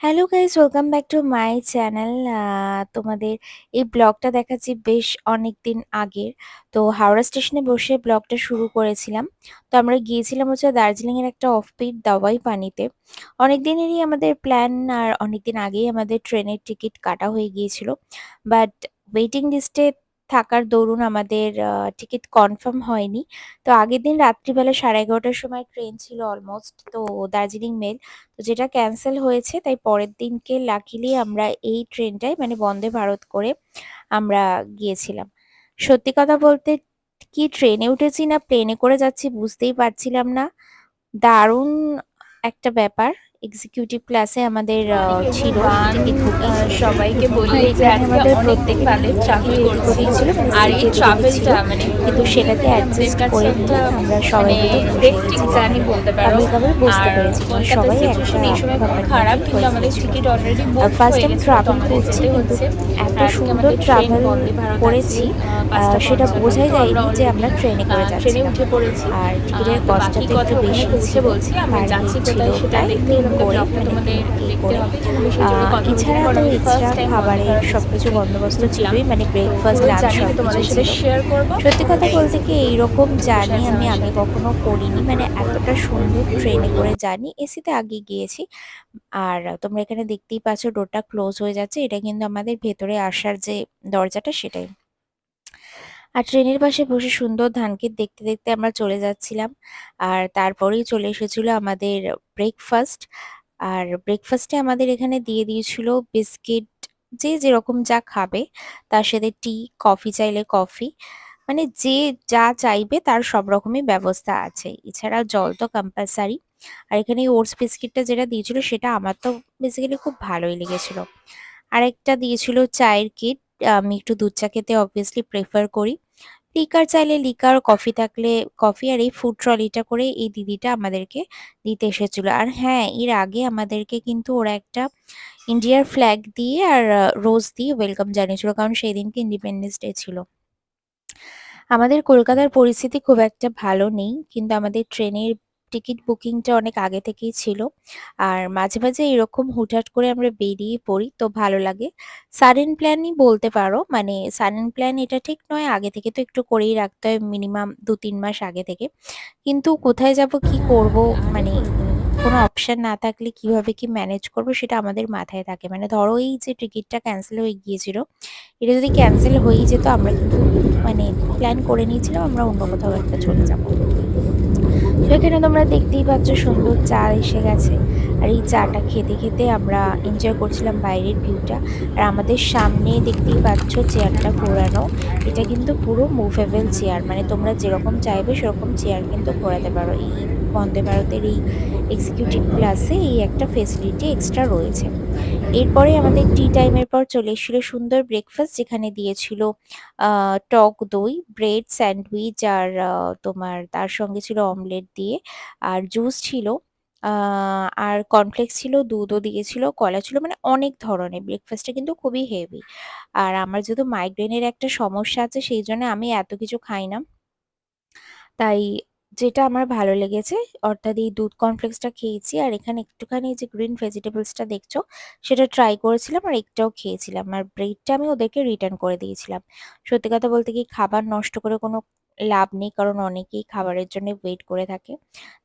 Hello guys, welcome back to my channel. তোমাদের এই ব্লগটা দেখাচ্ছি বেশ অনেকদিন আগের। তো হাওড়া স্টেশনে বসে ব্লগটা শুরু করেছিলাম। তো আমরা গিয়েছিলাম হচ্ছে দার্জিলিংয়ের একটা অফবিট দাওয়াই পানিতে। অনেক দিনেরই আমাদের প্ল্যান, আর অনেকদিন আগেই আমাদের ট্রেনের টিকিট কাটা হয়ে গিয়েছিল। বাট ওয়েটিং লিস্টে থাকার দরুন আমাদের টিকিট কনফার্ম হয়নি। তো আগের দিন রাত্রিবেলা 11:30টার সময় ট্রেন ছিল অলমোস্ট, তো দার্জিলিং মেল। তো যেটা ক্যান্সেল হয়েছে, তাই পরের দিনকে লাকিলি আমরা এই ট্রেনটায় মানে বন্দে ভারত করে আমরা গিয়েছিলাম। সত্যি কথা বলতে কি ট্রেনে উঠেছি না প্লেনে করে যাচ্ছি বুঝতেই পারছিলাম না। দারুণ একটা ব্যাপার। এক্সিকিউটিভ ক্লাসে আমাদের ছিল গান টিকিট বুকিং। সবাইকে বলি আর যে এখানে আজকে আমাদের অনেকদিন প্রত্যেকেরই বাদে ট্রাভেল টিকিট রেডি করছি। করেই ছিল, মানে আর সিট এই এভেলেবেল ছিল। ট্রাভেলটা মানে কিন্তু সেটাকে খুবই আমাদের অ্যাডজাস্ট কাছে করে একটা নিয়ে আমরা সবাই মানে মিলে বসে হেক্টিক গেছিলাম, জার্নি মানে বলতে পারো। কাবলে কাবলে বসতে আর পেরেছি না, কলকাতার সবাই একটা সিচুয়েশন এই সময় খুব খারাপ, কম্পার্টমেন্টে কিন্তু হয়ে আমাদের গিয়েছিল। টিকিট অলরেডি আর বুকড ফার্স্ট হয়ে টাইম গেছিলো, তো ট্রাভেল আমাদের করছি, যেতে কিন্তু হচ্ছে। এত আর আজকে সুন্দর আমাদের ট্রেন ট্রাভেল বন্দে ভারত আছে করেছি ৫টা সেটা ৫৫, বোঝাই তো আমরা যায়নি যে অলরেডি আমরা ট্রেনে করে ট্রেনে যাচ্ছিলাম। উঠে পড়েছি। আর টিকিটের তো কস্টটা বাকি তো একটু কথা ওখানে বেশিই পৌঁছে ছিল। বলছি। আমরা পার যাচ্ছি হেড ছিল কোথায় সেটা প্রায় দেখতে 3 হলে আমাদের করে, ব্লগটা মানে তোমাদের 3K দেখতে করে। হবে। আমি সেই জন্য কথা বলছি, এছাড়া কারণ তো আমি এক্সট্রা ফার্স্ট টাইম বন্দে খাবারের ভারত সবকিছু এক্সপ্রেসে বন্দোবস্ত উঠলাম। ছিলই, মানে তো ব্রেকফাস্ট পুরো লাঞ্চ জার্নিটা তোমাদের সবকিছুই সাথে ছিল। শেয়ার করবো। সত্যি কথা এই বলতে কি এইরকম বসে জার্নি আছে আমি আমার আগে সাথে। কখনো করিনি, মানে এতটা সুন্দর ট্রেনে করে জার্নি এসিতে আগে গিয়েছি। আর তোমরা এখানে দেখতেই পাচ্ছ ডোরটা ক্লোজ হয়ে যাচ্ছে, এটা কিন্তু আমাদের ভেতরে আসার যে দরজাটা সেটাই। আর ট্রেনের পাশে বসে সুন্দর ধানক্ষেত দেখতে দেখতে আমরা চলে যাচ্ছিলাম। আর তারপরেই চলে এসেছিল আমাদের ব্রেকফাস্ট। আর ব্রেকফাস্টে আমাদের এখানে দিয়ে দিয়েছিল বিস্কিট, যে যেরকম যা খাবে, তার সাথে টি, কফি চাইলে কফি, মানে যে যা চাইবে তার সব রকমই ব্যবস্থা আছে। এছাড়া জল তো কম্পালসারি। আর এখানে ওটস বিস্কিটটা যেটা দিয়েছিল সেটা আমার তো বেসিক্যালি খুব ভালোই লেগেছিল। আরেকটা দিয়েছিল চায়ের কিট। আমি একটু দুধ চা খেতে অবভিয়াসলি প্রেফার করি। লিকার চাইলে লিকার, কফি থাকলে কফি। আর এই ফুড ট্রলিটা করে এই দিদিটা আমাদেরকে দিতে এসেছিল। আর হ্যাঁ, এর আগে আমাদেরকে কিন্তু ওরা একটা ইন্ডিয়ার ফ্ল্যাগ দিয়ে আর রোজ দিয়ে ওয়েলকাম জানিয়েছিল, কারণ সেই দিনকে ইন্ডিপেন্ডেন্স ডে ছিল। আমাদের কলকাতার পরিস্থিতি খুব একটা ভালো নেই, কিন্তু আমাদের ট্রেনের টিকিট বুকিংটা অনেক আগে থেকেই ছিল। আর মাঝে মাঝে এরকম হুটহাট করে আমরা বেরিয়ে পড়ি, তো ভালো লাগে। সাডেন প্ল্যানই বলতে পারো, মানে সাডেন প্ল্যান এটা ঠিক নয়, আগে থেকে তো একটু করেই রাখতে হয়, মিনিমাম 2-3 মাস আগে থেকে। কিন্তু কোথায় যাব কি করব, মানে কোনো অপশন না থাকলে কিভাবে কি ম্যানেজ করব সেটা আমাদের মাথায় থাকে। মানে ধরো এই যে টিকিটটা ক্যান্সেল হয়ে গিয়েছিল, এটা যদি ক্যান্সেল হয়েই যেত আমরা কিন্তু মানে প্ল্যান করে নিয়েছিলাম আমরা অন্য কোথাও একটা চলে যাব। তো এখানে তোমরা দেখতেই পাচ্ছ সুন্দর চা এসে গেছে। আর এই চাটা খেতে খেতে আমরা এনজয় করছিলাম বাইরের ভিউটা। আর আমাদের সামনে দেখতেই পাচ্ছ চেয়ারটা ঘোরানো। এটা কিন্তু পুরো মুভেবল চেয়ার, মানে তোমরা যেরকম চাইবে সেরকম চেয়ার কিন্তু ঘোরাতে পারো। এই বন্দে ভারতের এই এক্সিকিউটিভ ক্লাসে এই একটা ফেসিলিটি এক্সট্রা রয়েছে। এরপরে আমাদের টি টাইমের পর চলে এসেছিল সুন্দর ব্রেকফাস্ট, যেখানে দিয়েছিল টক দই, ব্রেড, স্যান্ডউইচ, আর তোমার তার সঙ্গে ছিল অমলেট দিয়ে, আর জুস ছিল, আর কর্নফ্লেক্স ছিল, দুধও দিয়েছিল, কলা ছিল, মানে অনেক ধরনের। ব্রেকফাস্টটা কিন্তু খুবই হেভি। আর আমার যেহেতু মাইগ্রেনের একটা সমস্যা আছে সেই জন্য আমি এত কিছু খাই না। তাই যেটা আমার ভালো লেগেছে, অর্থাৎ এই দুধ কর্নফ্লেক্সটা খেয়েছি, আর এখানে একটুখানি যে গ্রিন ভেজিটেবলসটা দেখছো সেটা ট্রাই করেছিলাম, আর এগটাও খেয়েছিলাম। আর ব্রেডটা আমি ওদেরকে রিটার্ন করে দিয়েছিলাম। সত্যি কথা বলতে কি খাবার নষ্ট করে কোনো লাভ নেই, কারণ অনেকেই খাবারের জন্য ওয়েট করে থাকে।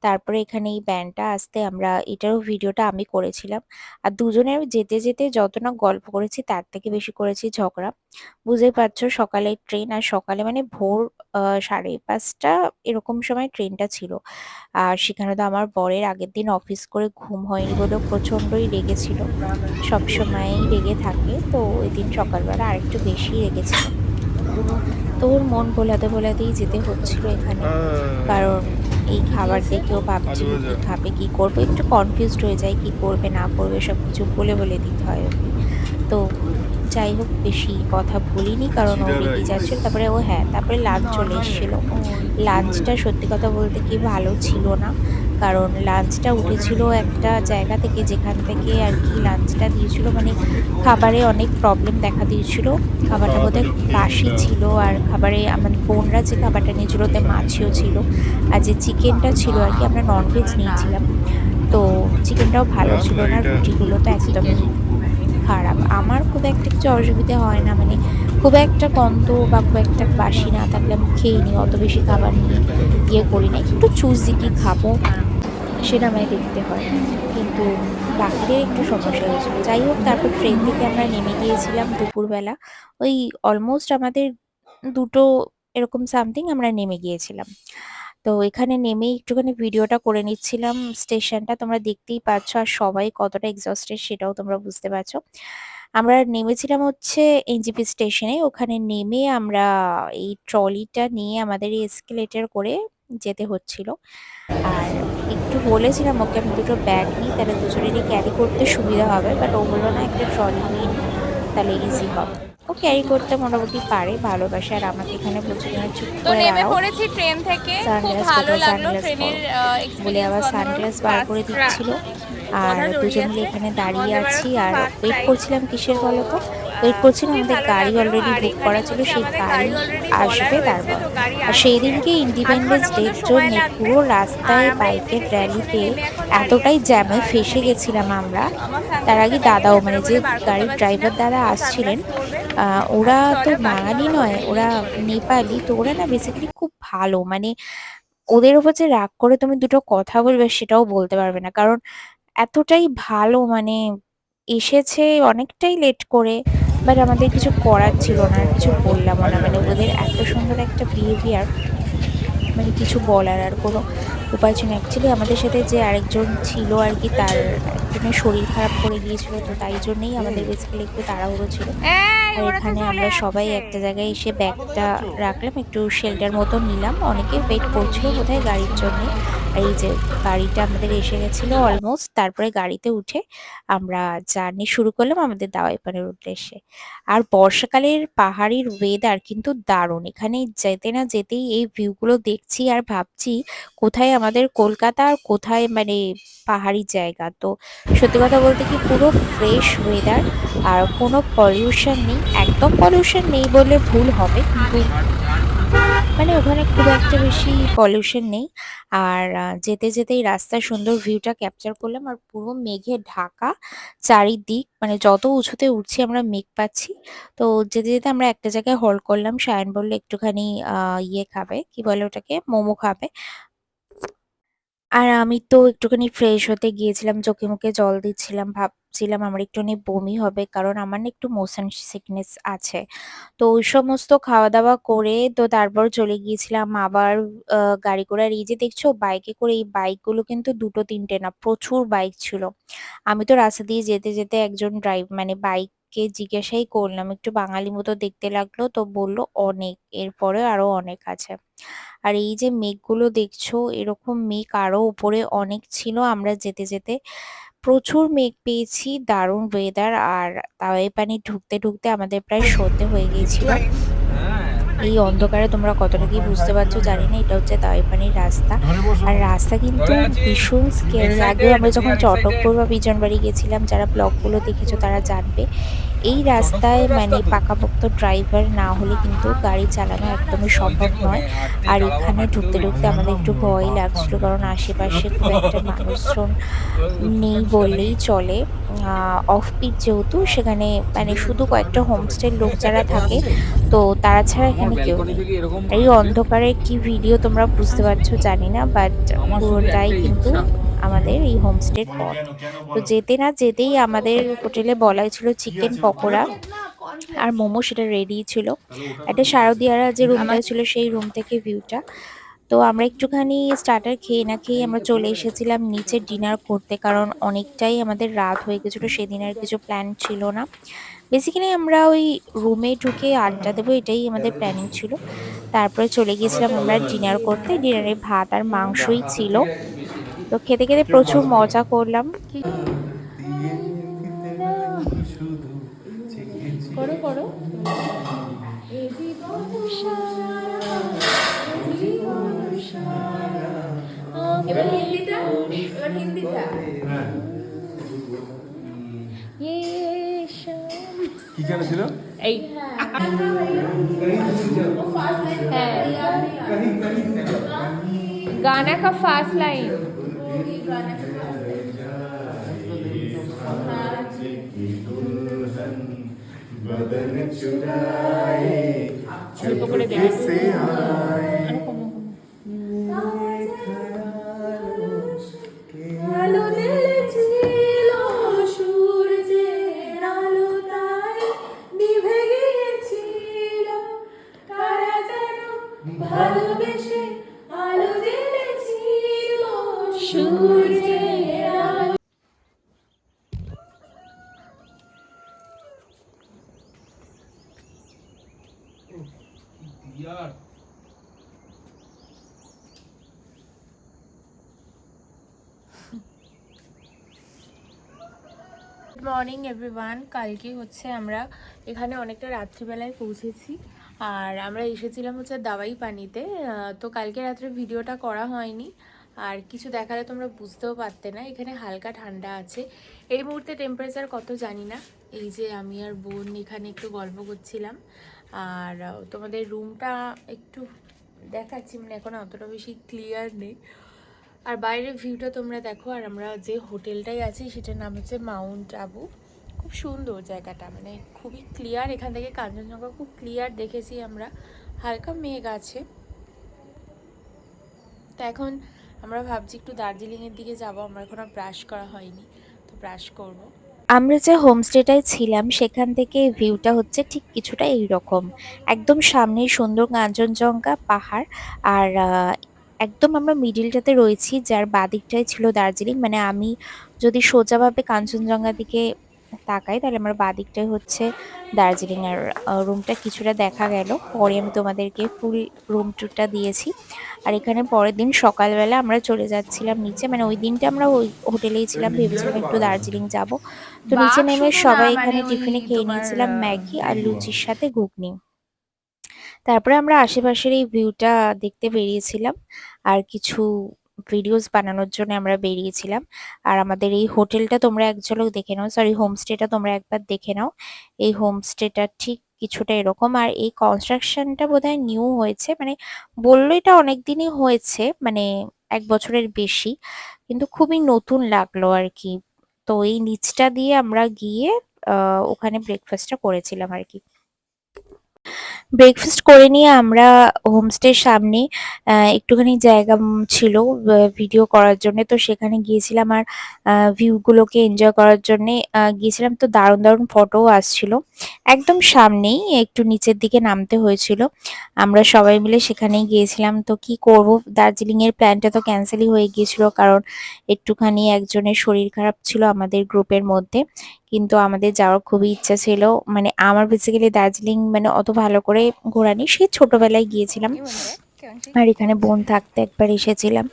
তারপরে এখানে এই ব্যান্ডটা আসতে আমরা এটারও ভিডিওটা আমি করেছিলাম। আর দুজনে যেতে যেতে যত না গল্প করেছি তার থেকে বেশি করেছি ঝগড়া। বুঝতেই পারছো সকালের ট্রেন, আর সকালে মানে ভোর 5:30 এরকম সময় ট্রেনটা ছিল। আর সেখানে তো আমার বরের আগের দিন অফিস করে ঘুম হয়নি বলেও প্রচন্ডই রেগেছিল। সবসময়ই রেগে থাকে, তো ওই দিন সকালবেলা আরেকটু বেশি রেগেছিল। তো ওর মন ভোলাতে ভোলাতেই যেতে হচ্ছিল এখানে, কারণ এই খাবার দেখেও ভাবছিল কি খাবে কি করবে, একটু কনফিউজড হয়ে যায় কি করবে না করবে সবকিছু বলে বলে দিতে হয় ওকে। তো যাই হোক বেশি কথা বলিনি, কারণ ও রেগে যাচ্ছিল। তারপরে ও হ্যাঁ, তারপরে লাঞ্চ চলে এসেছিল। লাঞ্চটা সত্যি কথা বলতে কি ভালো ছিল না, কারণ লাঞ্চটা উঠেছিল একটা জায়গা থেকে যেখান থেকে আর কি লাঞ্চটা দিয়েছিল, মানে খাবারে অনেক প্রবলেম দেখা দিয়েছিল। খাবারটা বোধহয় বাসি ছিল, আর খাবারে আমার বোনরা যে খাবারটা নিয়েছিল ওতে মাছিও ছিল। আর যে চিকেনটা ছিল আর কি, আমরা ননভেজ নিয়েছিলাম। তো চিকেনটাও ভালো ছিল না, এটা রুটিগুলো তো একদমই খারাপ। আমার খুব একটা কিছু অসুবিধা হয় না, মানে খুব একটা গন্ধ বা খুব একটা বাসি না থাকলে আমি খেয়ে নিই, অত বেশি খাবার নিয়ে ইয়ে করি না। একটু চুজি কি খাবো সেটা আমায় দেখতে হয়। কিন্তু বাকিদের একটু সমস্যা হয়েছিল। যাই হোক, তারপর ট্রেন থেকে আমরা নেমে গিয়েছিলাম দুপুরবেলা। ওই অলমোস্ট আমাদের ২টো এরকম সামথিং আমরা নেমে গিয়েছিলাম। তো এখানে নেমেই একটুখানি ভিডিওটা করে নিচ্ছিলাম স্টেশনটা। তোমরা দেখতেই পাচ্ছ আর সবাই কতটা এক্সহস্টেড সেটাও তোমরা বুঝতে পারছো। আমরা নেমেছিলাম হচ্ছে এনজেপি স্টেশনে। ওখানে নেমে আমরা এই ট্রলিটা নিয়ে আমাদের এসকেলেটর করে যেতে হচ্ছিল। আর একটু বলেছিলাম ওকে আমি ২টো ব্যাগ নিই, তাহলে দুজনেরই ক্যারি করতে সুবিধা হবে। বাট ও বলল, "না, একটা ট্রলি নিয়ে নিই, তাহলে ইজি হবে।" ও ক্যারি করতে মোটামুটি পারে, ভালোবাসে। আর আমাকে এখানে বলছিল না, "চুপ তো করে নেমে দাঁড়াও। পড়েছি ট্রেন থেকে, খুব সানগ্লাস ভালো কোথায়? লাগলো সানগ্লাস ট্রেনের পরো।" বলে এক্সপিরিয়েন্স। আবার বন্ধুরা সানগ্লাস বার করে ফার্স্ট দিচ্ছিল। আর কথা দুজন মিলে জড়িয়েছে এখানে দাঁড়িয়ে বন্দে আছি ভারত আর ফার্স্ট ওয়েট টাইম। করছিলাম তো কিসের বলো তো? ওয়েট করছিলাম খুবই আমাদের ভালো গাড়ি লাগলো। অলরেডি আর বুক এখানে করা ছিল, হচ্ছে সেই আমাদের গাড়ি গাড়ি অলরেডি বলা আসবে রয়েছে, তারপর। তো গাড়ি আর সেই আসছে। দিনকে ৮ ইন্ডিপেন্ডেন্স ঘন্টার মতো ডের সময় জন্যে লাগবে। পুরো আর রাস্তায় আমরা বাইকের এনজেপি স্টেশনে র‍্যালিতে নেমে এখন দাঁড়িয়ে এতটাই আছি জ্যামে ফেঁসে ট্রেনে। গেছিলাম আমরা। আমার তার আগে সানগ্লাসটা ব্যাগের দাদাও, মানে ভেতরে যে বলে বার করতে গাড়ির পারছি না। ড্রাইভার দাদা ও আসছিলেন, সানগ্লাস পরবে। ওরা তো চলো বাকি বাঙালি কথা নয়, ওখানে ওরা গিয়ে চলে। নেপালি। তো ওরা না বেসিক্যালি খুব ভালো, মানে ওদের উপর যে রাগ করে তুমি ২টো কথা বলবে সেটাও বলতে পারবে না। কারণ এতটাই ভালো, মানে এসেছে অনেকটাই লেট করে। বাট আমাদের কিছু করার ছিল না, আর কিছু বললামও না। মানে ওদের এত সুন্দর একটা বিহেভিয়ার, মানে কিছু বলার আর কোনো উপায় ছিল না। অ্যাকচুয়ালি আমাদের সাথে যে আরেকজন ছিল আরকি, তার একজনের শরীর খারাপ করে গিয়েছিল। তো তাই জন্যেই আমাদের বেসিক্যালি একটু তাড়াহুড়ো ছিল। এই আর ওরা তো এখানে চলে আমরা সবাই যাচ্ছে। একটা জায়গায় এসে ব্যাগটা রাখলাম, একটু শেল্টার মতো নিলাম। অনেকেই ওয়েট করছিল বোধহয় গাড়ির জন্যে। আর এই যে গাড়িটা আমাদের এসে গেছিল অলমোস্ট। তারপরে গাড়িতে উঠে আমরা জার্নি শুরু করলাম আমাদের দাওয়াইপানের উদ্দেশ্যে। আর বর্ষাকালের পাহাড়ির ওয়েদার কিন্তু দারুণ। এখানে যেতে না যেতেই এই ভিউ গুলো দেখছি আর ভাবছি কোথায় আমাদের কলকাতা আর কোথায় মানে পাহাড়ি জায়গা। তো সত্যি কথা বলতে কি, পুরো ফ্রেশ ওয়েদার আর কোনো পলিউশন নেই। একদম পলিউশন নেই বললে ভুল হবে, কিন্তু মানে ওখানে খুব একটা বেশি পলিউশন নেই। আর যেতে যেতেই রাস্তার সুন্দর ভিউটা ক্যাপচার করলাম। আর পুরো মেঘে ঢাকা চারিদিক, মানে যত উঁচুতে উঠছি আমরা মেঘ পাচ্ছি। তো যেতে যেতে আমরা একটা জায়গায় হল্ট করলাম। সায়ন বলল একটুখানি ইয়ে খাবে, কি বলে ওটাকে, মোমো খাবে। আর আমি তো একটুখানি ফ্রেশ হতে গিয়েছিলাম, চোখে মুখে জল দিচ্ছিলাম, ভাবছিলাম আমার একটুখানি বমি হবে, কারণ আমার না একটু মোশন সিকনেস আছে। তো ওই সমস্ত খাওয়া-দাওয়া করে তো তারপর চলে গিয়েছিলাম আবার গাড়ি করে। আর এই যে দেখছো বাইকে করে, এই বাইকগুলো কিন্তু ২ টো ৩ টে না, প্রচুর বাইক ছিল। আমি তো রাস্তা দিয়ে যেতে, যেতে একজন মানে বাইককে জিজ্ঞাসাই করলাম, একটু বাঙালি মতো দেখতে লাগলো। তো বলল অনেক, এরপরেও আরো অনেক আছে। আর এই যে মেঘগুলো দেখছো, এরকম মেঘ আরো উপরে অনেক ছিল। আমরা যেতে, যেতে প্রচুর মেঘ পেয়েছি, দারুণ ওয়েদার। আর তাওয়াই পানি ঢুকতে, ঢুকতে আমাদের প্রায় সন্ধে হয়ে গিয়েছিল। এই অন্ধকারে তোমরা কতটা কি বুঝতে পারছো জানি না। এটা হচ্ছে তাওয়াইপানির রাস্তা। আর রাস্তা কিন্তু ভীষণ স্ক্যারি। আগেও আমরা যখন চটকপুর বা বিজনবাড়ি গেছিলাম, যারা ব্লগগুলো দেখেছো তারা জানবে। এই রাস্তায় মানে পাকাপোক্ত ড্রাইভার না হলে কিন্তু গাড়ি চালানো একদমই সম্ভব নয়। আর এখানে ঢুকতে, ঢুকতে আমাদের একটু ভয়ই লাগছিল, কারণ আশেপাশে খুব একটা মানুষজন নেই বললেই চলে। অফ পিট যেহেতু, সেখানে মানে শুধু কয়েকটা হোমস্টের লোক যারা থাকে, তো তারা ছাড়া এখানে কেউ নেই। আর এই অন্ধকারে কি ভিডিও তোমরা বুঝতে পারছো জানি না, বাট পুরোটাই কিন্তু আমাদের এই হোমস্টের পথ। তো যেতে না যেতেই আমাদের হোটেলে বলাই ছিল চিকেন পকোড়া আর মোমো, সেটা রেডি ছিল। একটা শারদিয়ারা যে রুমটা আমার ছিল সেই রুম থেকে ভিউটা। তো আমরা একটুখানি স্টার্টার খেয়ে না খেয়েই আমরা চলে এসেছিলাম নিচে ডিনার করতে, কারণ অনেকটাই আমাদের রাত হয়ে গেছিল, সেদিন আর কিছু প্ল্যান ছিল না। বেসিক্যালি আমরা ওই রুমে ঢুকে আড্ডা দেবো, এটাই আমাদের প্ল্যানিং ছিল। তারপরে চলে গিয়েছিলাম আমরা ডিনার করতে। ডিনারে ভাত আর মাংসই ছিল। তো খেতে খেতে প্রচুর মজা করলাম। দিয়ে দিতে নাই শুধু চেয়েছি করো করো। জীবন সারা এবার হিন্দিটা, এবার হিন্দিটা। হ্যাঁ ये शाम কি গান ছিল এই है गाना का फास्ट लाइन। ये दुल्हन बदन चुराए चुपके से आए मेरे ख्यालों के আলো জ্বেলেছিল সূর্যের আলো তাই নিভে গিয়েছিল তারা যেন ভালোবেসে আলো জ্বেলেছিল সূর্যের আলো। यार গুড মর্নিং এভরিওয়ান। কালকে হচ্ছে আমরা এখানে অনেকটা রাত্রিবেলায় পৌঁছেছি আর আমরা এসেছিলাম হচ্ছে দাওয়াই পানিতে। তো কালকে রাত্রে ভিডিওটা করা হয়নি আর কিছু দেখালে তোমরা বুঝতেও পারতে না। এখানে হালকা ঠান্ডা আছে, এই মুহূর্তে টেম্পারেচার কত জানি না। এই যে আমি আর বোন এখানে একটু গল্প করছিলাম আর তোমাদের রুমটা একটু দেখাচ্ছি, মানে এখন অতটা বেশি ক্লিয়ার নেই। আর বাইরের ভিউটা তোমরা দেখো। আর আমরা যে হোটেলটাই আছি সেটার নাম হচ্ছে মাউন্ট আবু। খুব সুন্দর জায়গাটা, মানে খুবই ক্লিয়ার। এখান থেকে কাঞ্চনজঙ্ঘা খুব ক্লিয়ার দেখেছি আমরা, হালকা মেঘ আছে। তো এখন আমরা ভাবছি একটু দার্জিলিংয়ের দিকে যাব। আমার এখনও ব্রাশ করা হয়নি, তো ব্রাশ করব। আমরা যে হোমস্টেটায় ছিলাম সেখান থেকে ভিউটা হচ্ছে ঠিক কিছুটা এইরকম। একদম সামনেই সুন্দর কাঞ্চনজঙ্ঘা পাহাড় আর একদম আমরা মিডিলটাতে রয়েছি, যার বাদিকটাই ছিল দার্জিলিং। মানে আমি যদি সোজাভাবে কাঞ্চনজঙ্ঘার দিকে তাকাই তাহলে আমার বাদিকটাই হচ্ছে দার্জিলিং। আর রুমটা কিছুটা দেখা গেল, পরে আমি তোমাদেরকে ফুল রুম ট্যুরটা দিয়েছি। আর এখানে পরের দিন সকালবেলা আমরা চলে যাচ্ছিলাম নিচে, মানে ওই দিনটা আমরা ওই হোটেলেই ছিলাম, ভেবেছিলাম একটু দার্জিলিং যাব। তো নিচে বাঘ নেমে শুধু না, সবাই মানে এখানে ওই টিফিনে খেয়ে তোমার নিয়েছিলাম ম্যাগি আর দেখবো লুচির সাথে ঘুগনি। তারপরে আমরা আশেপাশের এই ভিউটা দেখতে বেরিয়েছিলাম আর কিছু ভিডিওস বানানোর জন্য আমরা বেরিয়েছিলাম। আর আমাদের এই হোটেলটা তোমরা এক ঝলক দেখে নাও, সরি হোমস্টেটা তোমরা একবার দেখে নাও। এই হোমস্টেটা ঠিক কিছুটা এরকম। আর এই কনস্ট্রাকশনটা বোধহয় নিউ হয়েছে, মানে বললো এটা অনেক দিনই হয়েছে, মানে 1 বছরের বেশি, কিন্তু খুবই নতুন লাগলো আর কি। তো এই নিচটা দিয়ে আমরা গিয়ে ওখানে ব্রেকফাস্টটা করেছিলাম আর কি। ব্রেকফাস্ট করে নিয়ে আমরা হোমস্টের সামনে একটুখানি জায়গা ছিল ভিডিও করার জন্য, তো সেখানে গিয়েছিলাম। আর ভিউগুলোকে এনজয় করার জন্য গিয়েছিলাম। তো দারুণ দারুণ ফটোও আসছিল। একদম সামনেই, একটু নিচের দিকে নামতে হয়েছিল। আমরা সবাই মিলে সেখানেই গিয়েছিলাম। তো কি করব, দার্জিলিং এর প্ল্যানটা তো ক্যান্সেলই হয়ে গিয়েছিল, কারণ একটুখানি একজনের শরীর খারাপ ছিল আমাদের গ্রুপের মধ্যে। কিন্তু আমাদের যাওয়ার খুবই ইচ্ছা ছিল। মানে আমার বেসিক্যালি দার্জিলিং মানে অত ভালো করে ঘোরা নেই, সেই ছোটবেলায় গিয়েছিলাম। আর এখানে বোন থাকতে একবার এসেছিলাম।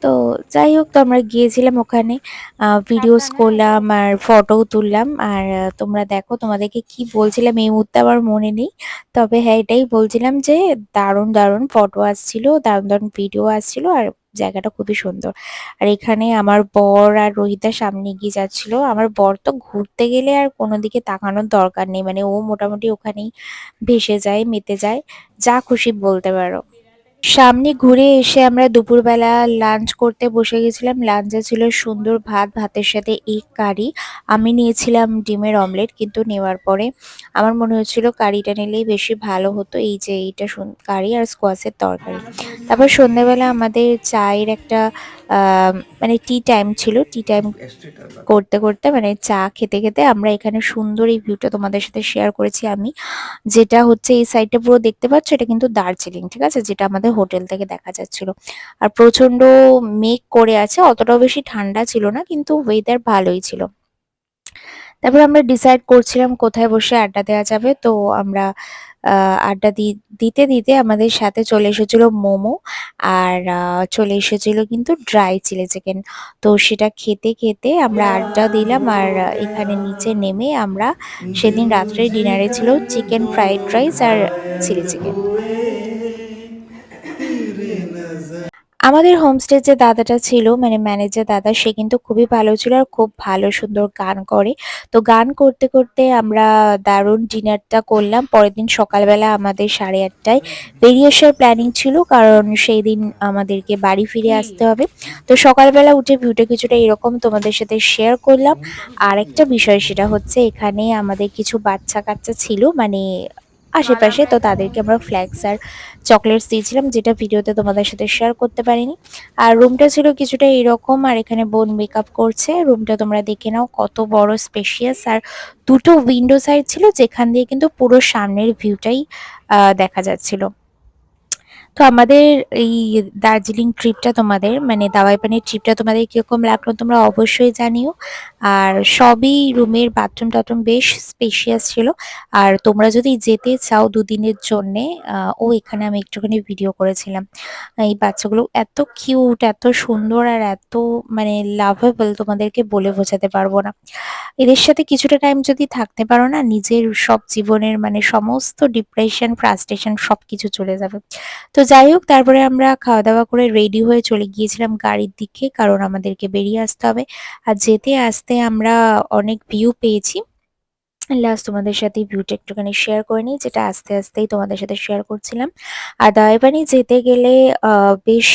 তো যাই হোক, তো আমরা গিয়েছিলাম ওখানে, ভিডিওস করলাম আর ফটোও তুললাম। আর তোমরা দেখো, তোমাদেরকে কি বলছিলাম এই মুহূর্তে আমার মনে নেই। তবে হ্যাঁ, এটাই বলছিলাম যে দারুণ দারুণ ফটো আসছিল, দারুণ দারুণ ভিডিও আসছিল আর জায়গাটা খুবই সুন্দর। আর এখানে আমার বর আর রোহিতা সামনে এগিয়ে যাচ্ছিল। আমার বর তো ঘুরতে গেলে আর কোনো দিকে তাকানোর দরকার নেই, মানে ও মোটামুটি ওখানেই ভেসে যায়, মেতে যায়, যা খুশি বলতে পারো। সামনে ঘুরে এসে আমরা দুপুরবেলা লাঞ্চ করতে বসে গেছিলাম। লাঞ্চে ছিল সুন্দর ভাত, ভাতের সাথে এগ কারি। আমি নিয়েছিলাম ডিমের অমলেট, কিন্তু নেওয়ার পরে আমার মনে হচ্ছিল কারিটা নিলেই বেশি ভালো হতো। এই যে এইটা কারি আর স্কোয়াশের তরকারি। তারপর সন্ধ্যাবেলা আমাদের চায়ের একটা মানে টি টাইম ছিল। টি টাইম করতে করতে মানে চা খেতে খেতে আমরা এখানে সুন্দর এই ভিউটা তোমাদের সাথে শেয়ার করেছি আমি। যেটা হচ্ছে এই সাইডটা পুরো দেখতে পাচ্ছ, এটা কিন্তু দার্জিলিং, ঠিক আছে, যেটা আমাদের হোটেল থেকে দেখা যাচ্ছিল। আর প্রচন্ড মেঘ করে আছে, অতটাও বেশি ঠান্ডা ছিল না, কিন্তু ওয়েদার ভালোই ছিল। তারপর আমরা ডিসাইড করছিলাম কোথায় বসে আড্ডা দেওয়া যাবে। তো আমরা আড্ডা দিতে দিতে আমাদের সাথে চলে এসেছিল মোমো আর চলে এসেছিল কিন্তু ড্রাই চিলি চিকেন। তো সেটা খেতে খেতে আমরা আড্ডা দিলাম। আর এখানে নিচে নেমে আমরা সেদিন রাত্রে ডিনারে ছিল চিকেন ফ্রাইড রাইস আর চিলি চিকেন। আমাদের হোমস্টের যে দাদাটা ছিল মানে ম্যানেজার দাদা সে কিন্তু খুবই ভালো ছিল আর খুব ভালো সুন্দর গান করে। তো গান করতে করতে আমরা দারুণ ডিনারটা করলাম। পরের দিন সকালবেলা আমাদের 8:30টায় বেরিয়ে আসার প্ল্যানিং ছিল, কারণ সেই দিন আমাদেরকে বাড়ি ফিরে কি আসতে হবে। তো সকালবেলা উঠে ভিউটা কিছুটা এরকম তোমাদের সাথে শেয়ার করলাম। আর একটা বিষয় সেটা হচ্ছে এখানে আমাদের কিছু বাচ্চা কাচ্চা ছিল মানে আশেপাশে, তো তাদেরকে আমরা ফ্ল্যাক্স আর চকলেটস দিয়েছিলাম, যেটা ভিডিওতে তোমাদের সাথে শেয়ার করতে পারিনি। আর রুমটা ছিল কিছুটা এরকম, আর এখানে বোন মেকআপ করছে। রুমটা তোমরা দেখে নাও কত বড় স্পেশিয়াস, আর দুটো উইন্ডো সাইড ছিল যেখান দিয়ে কিন্তু পুরো সামনের ভিউটাই দেখা যাচ্ছিল। তো আমাদের এই দার্জিলিং ট্রিপটা তোমাদের মানে দাওয়াই পানির ট্রিপটা তোমাদের কিরকম লাগলো তোমরা অবশ্যই জানিও। আর সবই রুমের বাথরুম টাথরুম বেশ স্পেশিয়াস ছিল। আর তোমরা যদি যেতে চাও দুদিনের জন্যে, ও এখানে আমি একটুখানি ভিডিও করেছিলাম। এই বাচ্চাগুলো এত কিউট, এত সুন্দর আর এত মানে লাভেবল, তোমাদেরকে বলে বোঝাতে পারবো না। এদের সাথে কিছুটা টাইম যদি থাকতে পারো না, নিজের সব জীবনের মানে সমস্ত ডিপ্রেশন ফ্রাস্ট্রেশন সবকিছু চলে যাবে। তো যাই হোক, তারপরে আমরা খাওয়া দাওয়া করে রেডি হয়ে চলে গিয়েছিলাম গাড়ির দিকে, কারণ আমাদেরকে বেরিয়ে আসতে হবে। আর যেতে আসতে আমরা অনেক ভিউ পেয়েছি। লাস্ট তোমাদের সাথে ভিউটা একটুখানি শেয়ার করে নিই, যেটা আস্তে আস্তেই তোমাদের সাথে শেয়ার করছিলাম। আর দাওয়াইপানি যেতে গেলে বেশ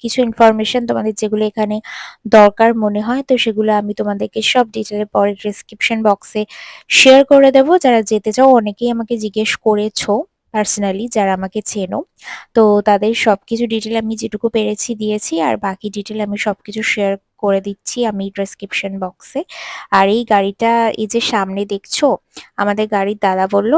কিছু ইনফরমেশন তোমাদের যেগুলো এখানে দরকার মনে হয়, তো সেগুলো আমি তোমাদেরকে সব ডিটেলে পরে ডিসক্রিপশন বক্সে শেয়ার করে দেবো। যারা যেতে চাও অনেকেই আমাকে জিজ্ঞেস করেছো পার্সোনালি, যারা আমাকে চেনো। তো তাদের সবকিছু ডিটেল আমি যেটুকু পেরেছি দিয়েছি, আর বাকি ডিটেল আমি সবকিছু শেয়ার করে দিচ্ছি আমি ডেসক্রিপশন বক্সে। আর এই গাড়িটা এই যে সামনে দেখছো, আমাদের গাড়ির দাদা বলল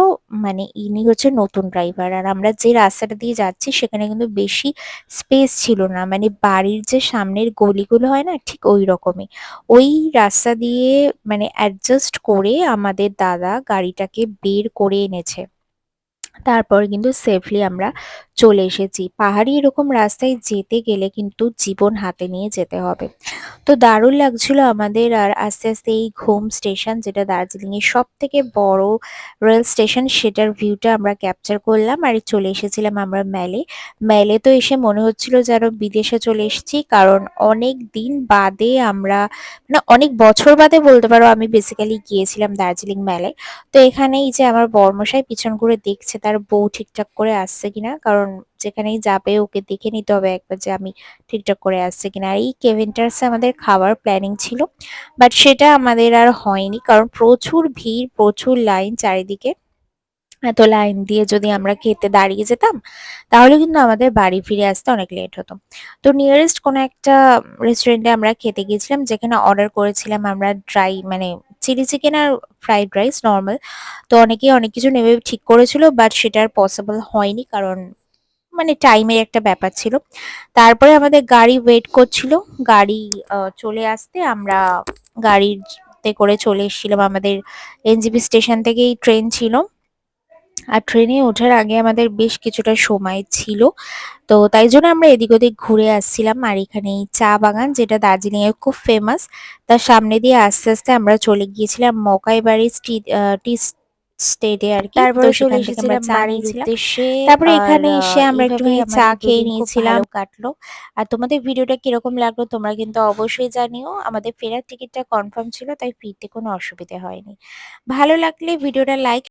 মানে ইনি হচ্ছে নতুন ড্রাইভার। আর আমরা যে রাস্তাটা দিয়ে যাচ্ছি সেখানে কিন্তু বেশি স্পেস ছিল না, মানে বাড়ির যে সামনের গলিগুলো হয় না ঠিক ওই রকমই। ওই রাস্তা দিয়ে মানে অ্যাডজাস্ট করে আমাদের দাদা গাড়িটাকে বের করে এনেছে। তারপর কিন্তু সেফলি আমরা চলে এসেছি। পাহাড়ি এরকম রাস্তায় যেতে গেলে কিন্তু জীবন হাতে নিয়ে যেতে হবে। তো দারুণ লাগছিল আমাদের। আর আস্তে আস্তে এই ঘুম স্টেশন, যেটা দার্জিলিং এর সব থেকে বড় রেল স্টেশন, সেটার ভিউটা আমরা ক্যাপচার করলাম। আর চলে এসেছিলাম আমরা মেলে। মেলে তো এসে মনে হচ্ছিল যেন বিদেশে চলে এসেছি, কারণ অনেক দিন বাদে আমরা মানে অনেক বছর বাদে বলতে পারো আমি বেসিক্যালি গিয়েছিলাম দার্জিলিং মেলায়। তো এখানে এই যে আমার বরমশাই পিছন করে দেখছে তার বউ ঠিকঠাক করে আসছে কিনা, কারণ যেখানেই যাবে ওকে দেখে নিতে হবে একবার যে আমি ঠিকঠাক করে আসছে কিনা। আর এই কেভেন্টার্সে আমাদের খাওয়ার প্ল্যানিং ছিল, বাট সেটা আমাদের আর হয়নি, কারণ প্রচুর ভিড়, প্রচুর লাইন চারিদিকে। এত লাইন দিয়ে যদি আমরা খেতে দাঁড়িয়ে যেতাম তাহলে কিন্তু আমাদের বাড়ি ফিরে আসতে অনেক লেট হতো। তো নিয়ারেস্ট কোনো একটা রেস্টুরেন্টে আমরা খেতে গিয়েছিলাম, যেখানে অর্ডার করেছিলাম আমরা ড্রাই মানে চিলি চিকেন আর ফ্রাইড রাইস নর্মাল। তো অনেকেই অনেক কিছু নেবে ঠিক করেছিল, বাট সেটা আর পসিবল হয়নি, কারণ মানে টাইমের একটা ব্যাপার ছিল। তারপরে আমাদের গাড়ি ওয়েট করছিল, গাড়ি চলে আসতে আমরা গাড়িতে করে চলে এসেছিলাম। আমাদের এনজেপি স্টেশন থেকেই ট্রেন ছিল। আর ট্রেনে ওঠার আগে আমাদের বেশ কিছুটা সময় ছিল, তো তাই জন্য আমরা এদিক ওদিক ঘুরে আসছিলাম। আর এখানে এই চা বাগান, যেটা দার্জিলিং এর খুব ফেমাস, তার সামনে দিয়ে আস্তে আস্তে আমরা চলে গিয়েছিলাম মকাইবাড়ি টি স্টেটে আর কি। তো তারপরে চলে সেখান থেকে আমরা এসেছিলাম চা বাড়ির নিয়েছিলাম। উদ্দেশ্যে। তারপরে আর এখানে এসে আমরা এইভাবেই একটুখানি চা আমাদের খেয়ে দুদিন খুব নিয়েছিলাম। ভালো কাটলো। আর তোমাদের ভিডিওটা কিরকম লাগলো তোমরা কিন্তু অবশ্যই জানিও। আমাদের ফেরার টিকিটটা কনফার্ম ছিল, তাই ফিরতে কোনো অসুবিধা হয়নি। ভালো লাগলে ভিডিওটা লাইক